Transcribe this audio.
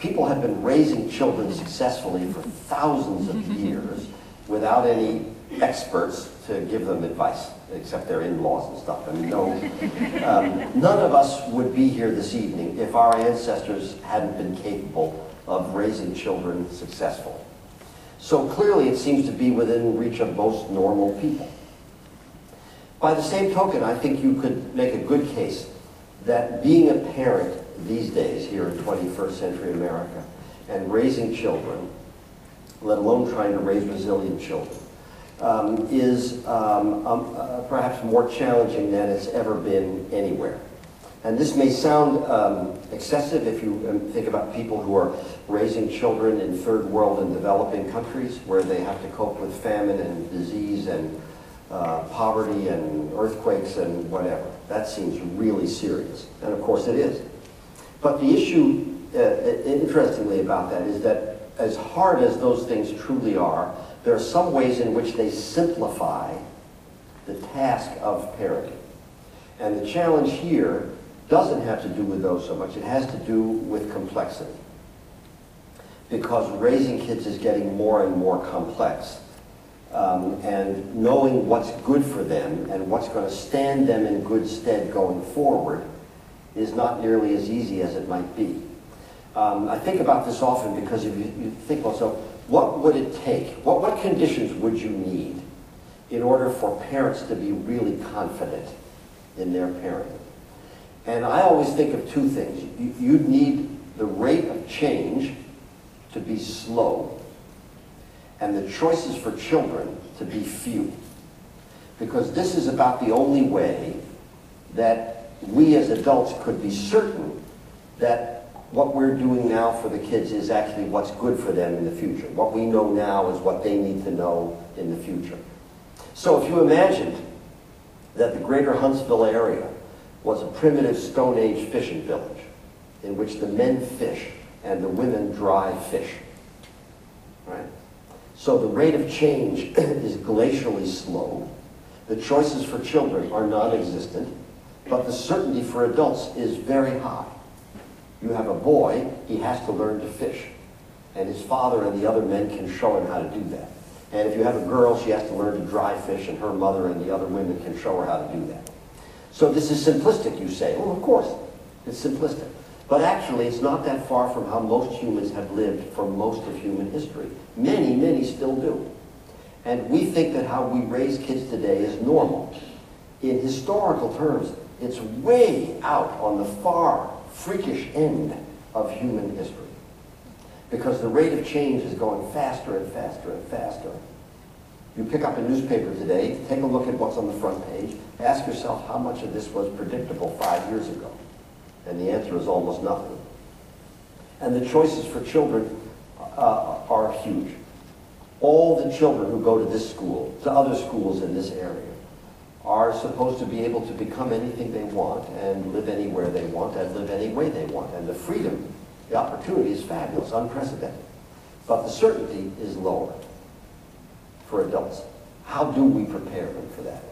people have been raising children successfully for thousands of years without any experts to give them advice, except their in-laws and stuff. I mean, none of us would be here this evening if our ancestors hadn't been capable of raising children successfully. So clearly it seems to be within reach of most normal people. By the same token, I think you could make a good case that being a parent these days here in 21st century America and raising children, let alone trying to raise resilient children, is perhaps more challenging than it's ever been anywhere. And this may sound excessive if you think about people who are raising children in third world and developing countries where they have to cope with famine and disease and poverty and earthquakes and whatever. That seems really serious. And of course it is. But the issue, interestingly about that, is that as hard as those things truly are, there are some ways in which they simplify the task of parenting. And the challenge here doesn't have to do with those so much. It has to do with complexity. Because raising kids is getting more and more complex. And knowing what's good for them and what's going to stand them in good stead going forward is not nearly as easy as it might be. I think about this often because if you think, well, so what would it take? What conditions would you need in order for parents to be really confident in their parenting? And I always think of two things. You'd need the rate of change to be slow and the choices for children to be few. Because this is about the only way that we as adults could be certain that what we're doing now for the kids is actually what's good for them in the future. What we know now is what they need to know in the future. So if you imagined that the greater Huntsville area was a primitive Stone Age fishing village in which the men fish and the women dry fish, right? So the rate of change is glacially slow. The choices for children are non-existent, but the certainty for adults is very high. You have a boy, he has to learn to fish, and his father and the other men can show him how to do that. And if you have a girl, she has to learn to dry fish, and her mother and the other women can show her how to do that. So this is simplistic, you say. Well, of course, it's simplistic. But actually, it's not that far from how most humans have lived for most of human history. Many, many still do. And we think that how we raise kids today is normal. In historical terms, it's way out on the far, freakish end of human history. Because the rate of change is going faster and faster and faster. You pick up a newspaper today, take a look at what's on the front page, ask yourself how much of this was predictable 5 years ago. And the answer is almost nothing. And the choices for children are huge. All the children who go to this school, to other schools in this area, are supposed to be able to become anything they want and live anywhere they want and live any way they want. And the freedom, the opportunity is fabulous, unprecedented. But the certainty is lower for adults. How do we prepare them for that?